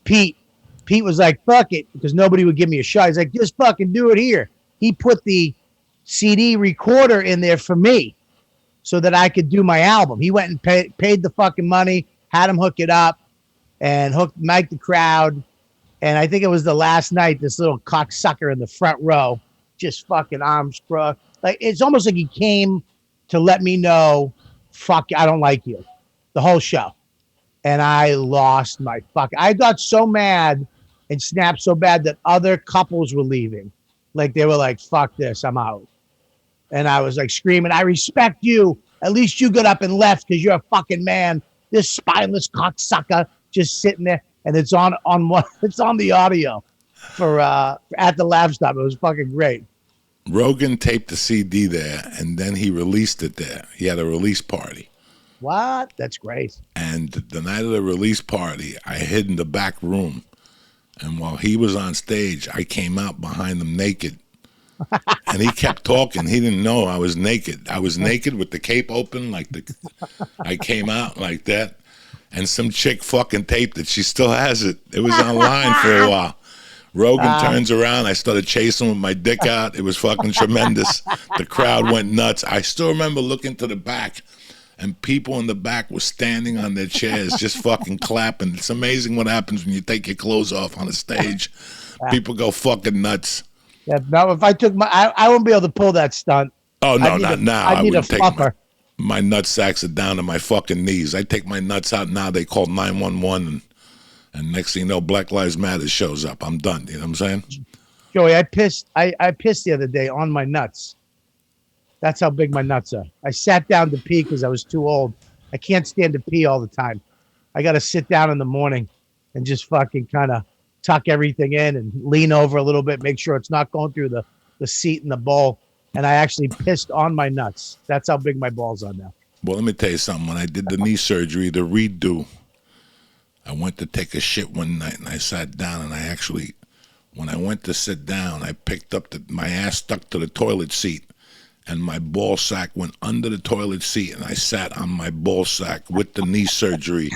Pete. Pete was like, fuck it, because nobody would give me a shot. He's like, just fucking do it here. He put the CD recorder in there for me so that I could do my album. He went and paid the fucking money, had him hook it up, and hooked Mike the Crowd. And I think it was the last night, this little cocksucker in the front row, just fucking arms crossed. Like, it's almost like he came to let me know, fuck, I don't like you. The whole show. And I lost my fuck. I got so mad and snapped so bad that other couples were leaving. Like, they were like, fuck this, I'm out. And I was like screaming, I respect you. At least you got up and left because you're a fucking man. This spineless cocksucker just sitting there. And it's on it's on the audio for at the Laugh Stop. It was fucking great. Rogan taped the CD there, and then he released it there. He had a release party. What? That's great. And the night of the release party, I hid in the back room. And while he was on stage, I came out behind him naked. And he kept talking. He didn't know I was naked. I was naked with the cape open, I came out like that. And some chick fucking taped it. She still has it. It was online for a while. Rogan turns around. I started chasing with my dick out. It was fucking tremendous. The crowd went nuts. I still remember looking to the back, and people in the back were standing on their chairs just fucking clapping. It's amazing what happens when you take your clothes off on a stage. People go fucking nuts. Yeah, no, if I took I wouldn't be able to pull that stunt. Oh, no, not now. I need a fluffer. My nut sacks are down to my fucking knees. I take my nuts out now. They call 911, and next thing you know, Black Lives Matter shows up. I'm done. You know what I'm saying? Joey, I pissed the other day on my nuts. That's how big my nuts are. I sat down to pee because I was too old. I can't stand to pee all the time. I got to sit down in the morning and just fucking kind of tuck everything in and lean over a little bit, make sure it's not going through the seat and the bowl. And I actually pissed on my nuts. That's how big my balls are now. Well, let me tell you something. When I did the knee surgery, the redo, I went to take a shit one night, and I sat down, and I actually, when I went to sit down, I picked up my ass stuck to the toilet seat, and my ball sack went under the toilet seat, and I sat on my ball sack with the knee surgery.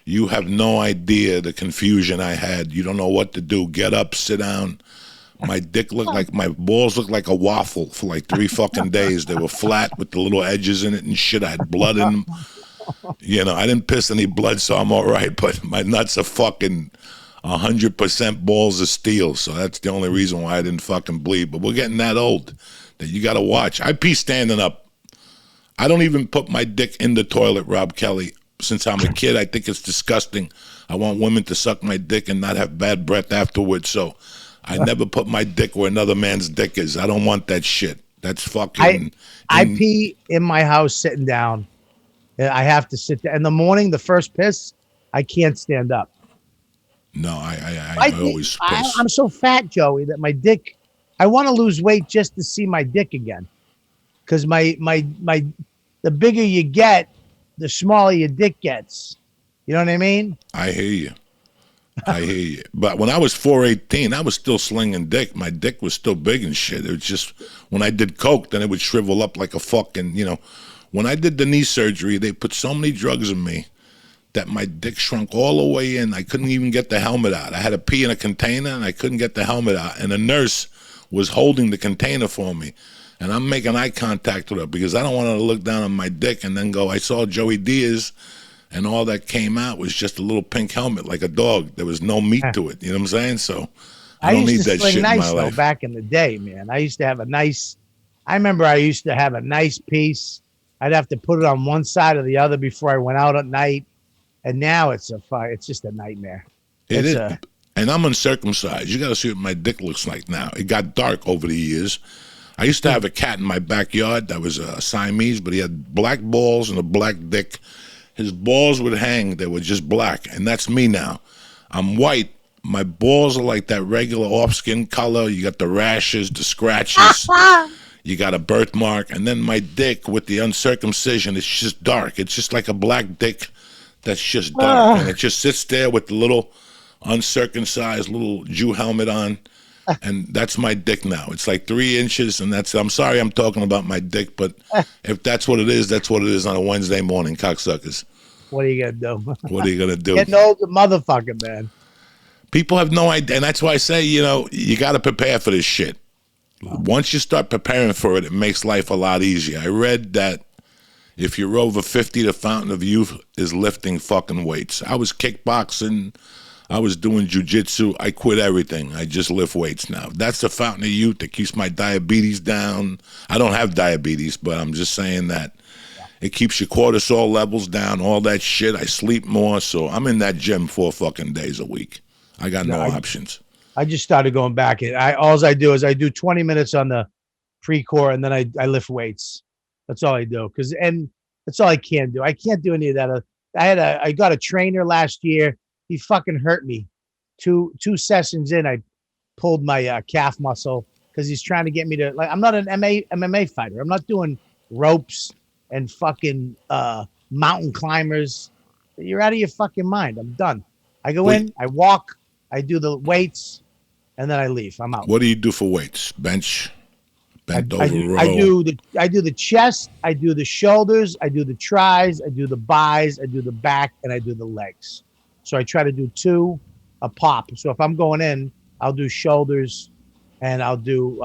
You have no idea the confusion I had. You don't know what to do. Get up, sit down. My dick looked like, my balls looked like a waffle for like 3 fucking days. They were flat with the little edges in it and shit. I had blood in them. You know, I didn't piss any blood, so I'm all right. But my nuts are fucking 100% balls of steel. So that's the only reason why I didn't fucking bleed. But we're getting that old that you got to watch. I pee standing up. I don't even put my dick in the toilet, Rob Kelly. Since I'm a kid, I think it's disgusting. I want women to suck my dick and not have bad breath afterwards. So I never put my dick where another man's dick is. I don't want that shit. That's fucking... I pee in my house sitting down. I have to sit there. In the morning, the first piss, I can't stand up. No, I always piss. I'm so fat, Joey, that my dick... I want to lose weight just to see my dick again. Because the bigger you get, the smaller your dick gets. You know what I mean? I hear you. But when I was 4'18", I was still slinging dick. My dick was still big and shit. It was just, when I did coke, then it would shrivel up like a fucking, you know. When I did the knee surgery, they put so many drugs in me that my dick shrunk all the way in. I couldn't even get the helmet out. I had to pee in a container, and I couldn't get the helmet out. And the nurse was holding the container for me. And I'm making eye contact with her because I don't want her to look down on my dick and then go, I saw Joey Diaz, and all that came out was just a little pink helmet like a dog. There was no meat to it. You know what I'm saying? So I don't need that shit in my life. Back in the day, man. I used to have I remember I used to have a nice piece. I'd have to put it on one side or the other before I went out at night. And now it's just a nightmare. It is. And I'm uncircumcised. You got to see what my dick looks like now. It got dark over the years. I used to have a cat in my backyard that was a Siamese, but he had black balls and a black dick. His balls would hang. They were just black. And that's me now. I'm white. My balls are like that regular off-skin color. You got the rashes, the scratches. You got a birthmark. And then my dick with the uncircumcision, it's just dark. It's just like a black dick that's just dark. And it just sits there with the little uncircumcised little Jew helmet on. And that's my dick now. It's like 3 inches, and I'm sorry I'm talking about my dick, but if that's what it is, that's what it is on a Wednesday morning, cocksuckers. What are you going to do? What are you going to do? Getting old motherfucker, man. People have no idea, and that's why I say, you got to prepare for this shit. Once you start preparing for it, it makes life a lot easier. I read that if you're over 50, the fountain of youth is lifting fucking weights. I was kickboxing. I was doing jujitsu. I quit everything. I just lift weights now. That's the fountain of youth that keeps my diabetes down. I don't have diabetes, but I'm just saying that it keeps your cortisol levels down, all that shit. I sleep more, so I'm in that gym 4 fucking days a week. I got no options. I just started going back. All I do is I do 20 minutes on the pre-core, and then I lift weights. That's all I do. And that's all I can do. I can't do any of that. I got a trainer last year. He fucking hurt me. Two sessions in, I pulled my calf muscle because he's trying to get me to, like, I'm not an MMA fighter. I'm not doing ropes and fucking mountain climbers. You're out of your fucking mind. I'm done. I go in, I walk, I do the weights, and then I leave. I'm out. What do you do for weights? Bench, bent over row. I do the chest, I do the shoulders, I do the tries, I do the buys, I do the back, and I do the legs. So I try to do 2 a pop. So if I'm going in, I'll do shoulders, and I'll do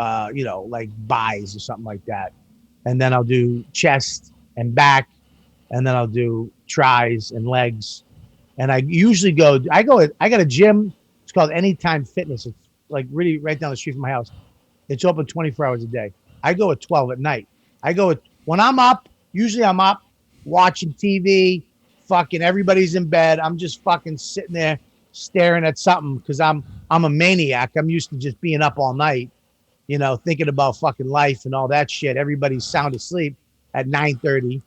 like buys or something like that, and then I'll do chest and back, and then I'll do tries and legs. And I usually I got a gym. It's called Anytime Fitness. It's like really right down the street from my house. It's open 24 hours a day. I go at 12 at night. When I'm up, usually I'm up watching TV, fucking everybody's in bed. I'm just fucking sitting there staring at something because I'm a maniac. I'm used to just being up all night, thinking about fucking life and all that shit. Everybody's sound asleep at 9:30.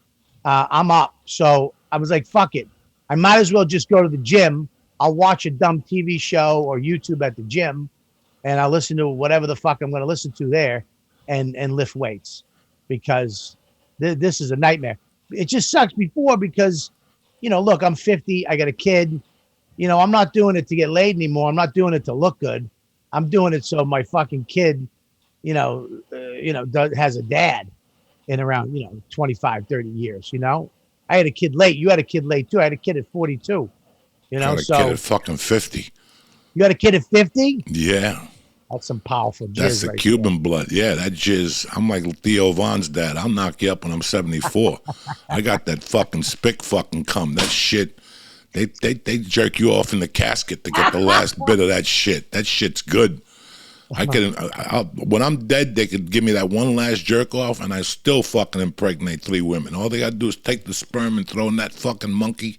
I'm up. So I was like, fuck it. I might as well just go to the gym. I'll watch a dumb TV show or YouTube at the gym, and I'll listen to whatever the fuck I'm going to listen to there and lift weights because this is a nightmare. It just sucks because, look, I'm 50. I got a kid. I'm not doing it to get laid anymore. I'm not doing it to look good. I'm doing it so my fucking kid, has a dad in around, 25, 30 years, I had a kid late. You had a kid late too. I had a kid at 42. Got a kid at fucking 50. You got a kid at 50? Yeah. That's some powerful jizz. That's the Cuban blood. Yeah, that jizz. I'm like Theo Von's dad. I'll knock you up when I'm 74. I got that fucking spick fucking cum. That shit. They jerk you off in the casket to get the last bit of that shit. That shit's good. When I'm dead, they could give me that one last jerk off, and I still fucking impregnate 3 women. All they gotta do is take the sperm and throw in that fucking monkey,